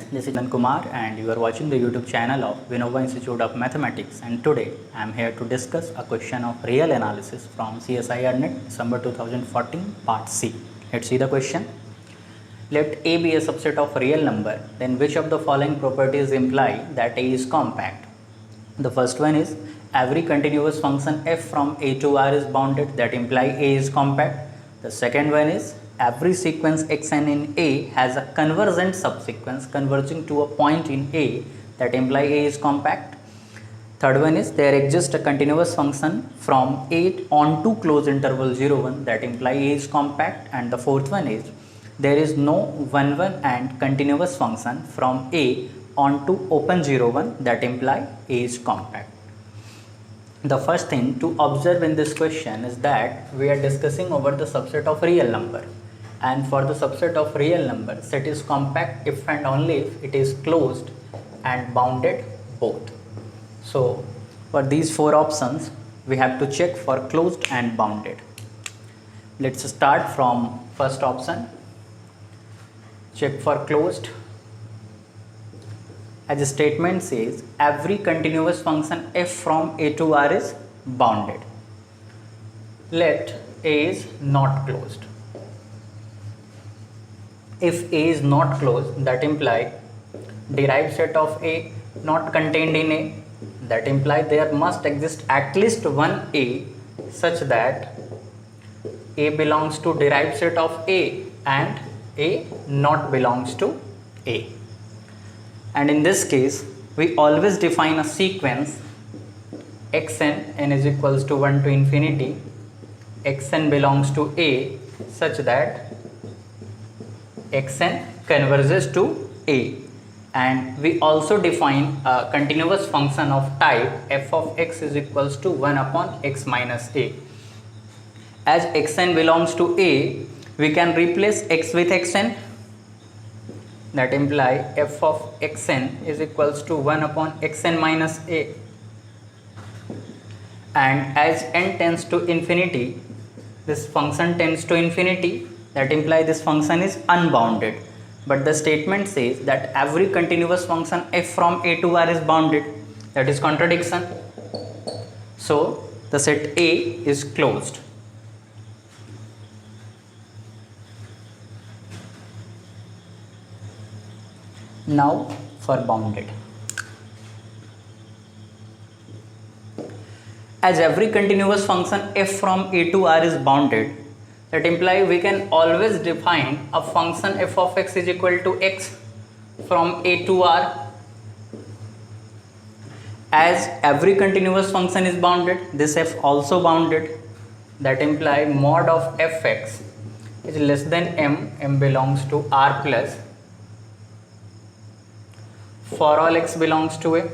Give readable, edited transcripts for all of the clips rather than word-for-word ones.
this is Nan Kumar and you are watching the YouTube channel of Vinova Institute of Mathematics, and today I am here to discuss a question of real analysis from CSIR NET December 2014 part C. Let's see the question. Let A be a subset of real number, then which of the following properties imply that A is compact? The first one is every continuous function f from A to R is bounded, that imply A is compact. The second one is every sequence xn in A has a convergent subsequence converging to a point in A, that imply A is compact. Third one is there exists a continuous function from A on to close interval 0 1, that imply A is compact. And the fourth one is there is no 1 1 and continuous function from A on to open 0 1, that imply A is compact. The first thing to observe in this question is that we are discussing over the subset of real number, and for the subset of real number, set is compact if and only if it is closed and bounded both. So for these four options we have to check for closed and bounded. Let's start from first option. Check for closed. As the statement says, every continuous function f from A to R is bounded. Let A is not closed. If A is not closed, that imply derived set of A not contained in A, that imply there must exist at least one A such that A belongs to derived set of A and A not belongs to A. And in this case we always define a sequence xn n is equals to 1 to infinity, xn belongs to A such that xn converges to A, and we also define a continuous function of type f of x is equals to 1 upon x minus A. As xn belongs to A, we can replace x with xn, that imply f of xn is equals to 1 upon xn minus A. And as n tends to infinity, this function tends to infinity, that imply this function is unbounded. But the statement says that every continuous function f from A to R is bounded, that is contradiction. So the set A is closed. Now for bounded. As every continuous function f from A to R is bounded, that implies we can always define a function f of x is equal to x from A to R. As every continuous function is bounded, this f also bounded, that implies mod of fx is less than m belongs to R plus. For all x belongs to A,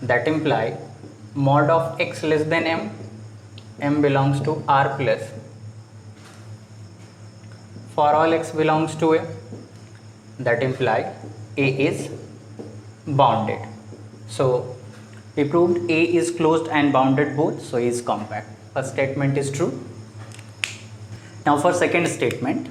that imply mod of x less than m belongs to R plus. For all x belongs to A, that imply A is bounded. So we proved A is closed and bounded both, so A is compact. First statement is true. Now for second statement,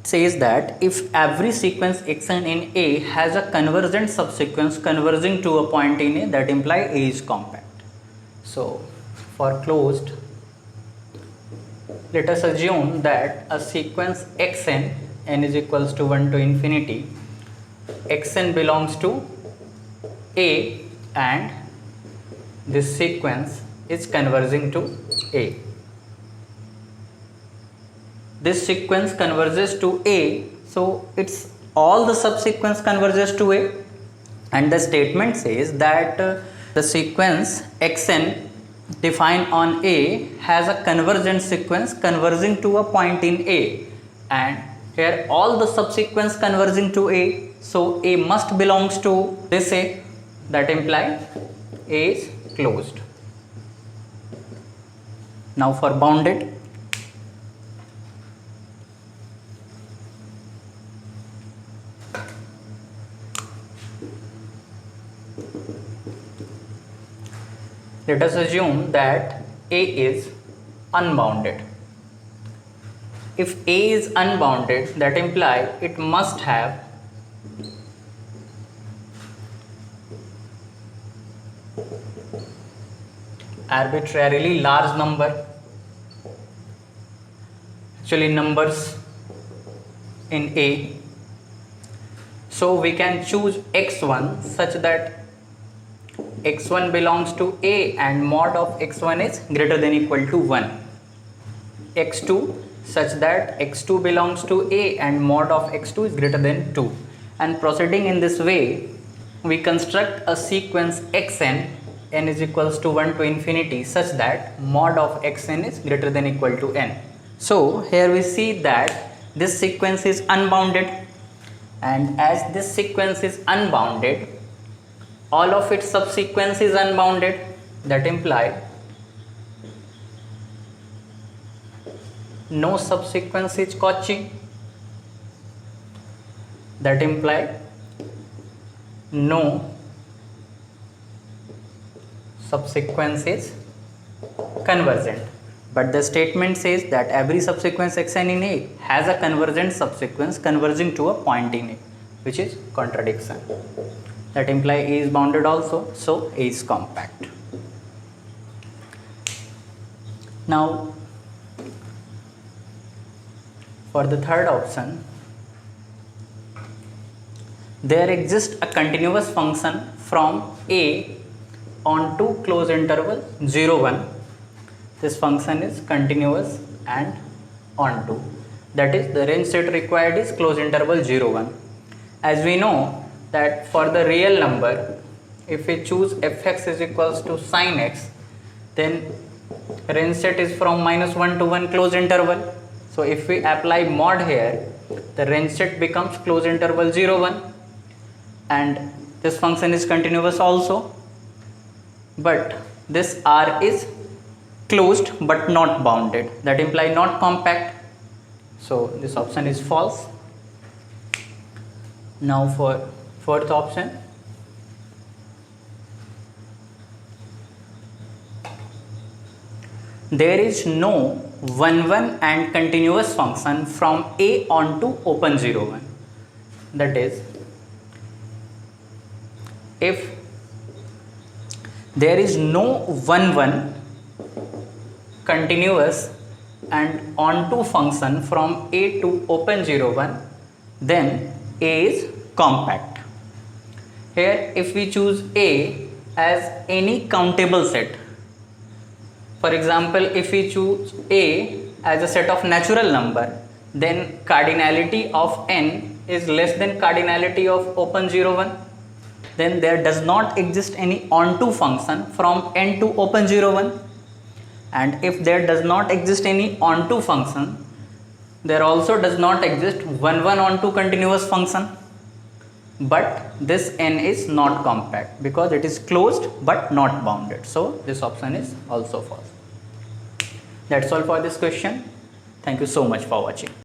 says that if every sequence xn in A has a convergent subsequence converging to a point in A, that implies A is compact. So for closed, let us assume that a sequence xn n is equals to 1 to infinity, xn belongs to A and this sequence is converging to A. This sequence converges to A, so it's all the subsequence converges to A, and the statement says that the sequence xn defined on A has a convergent sequence converging to a point in A, and here all the subsequence converging to A, so A must belongs to this A, that implies A is closed. Now for bounded. Let us assume that A is unbounded. if A is unbounded, that implies it must have arbitrarily large number, actually numbers in A. So we can choose x1 such that x1 belongs to A and mod of x1 is greater than equal to 1. x2 such that x2 belongs to A and mod of x2 is greater than 2. And proceeding in this way, we construct a sequence xn, n is equals to 1 to infinity, such that mod of xn is greater than equal to n. So here we see that this sequence is unbounded, and as this sequence is unbounded, all of its subsequence is unbounded. That imply no subsequence is Cauchy. That imply no subsequence is convergent. But the statement says that every subsequence xn in A has a convergent subsequence converging to a point in A, which is contradiction. That implies A is bounded also, so A is compact. Now, for the third option, there exists a continuous function from A onto closed interval 0 1. This function is continuous and onto, that is the range set required is closed interval 0 1. As we know that for the real number, if we choose fx is equals to sin x, then range set is from -1 to 1 closed interval. So if we apply mod here, the range set becomes closed interval 0 1, and this function is continuous also, but this R is closed but not bounded. That implies not compact. So this option is false. Now for fourth option, there is no 1 1 and continuous function from A onto open 0 1. That is, if there is no 1 1 continuous and onto function from A to open 0 1, then A is compact. Here if we choose A as any countable set, for example if we choose A as a set of natural number, then cardinality of n is less than cardinality of open 0 1. Then there does not exist any onto function from n to open 0 1. And if there does not exist any onto function, there also does not exist 1 1 onto continuous function. But this n is not compact because it is closed but not bounded. So this option is also false. That's all for this question. Thank you so much for watching.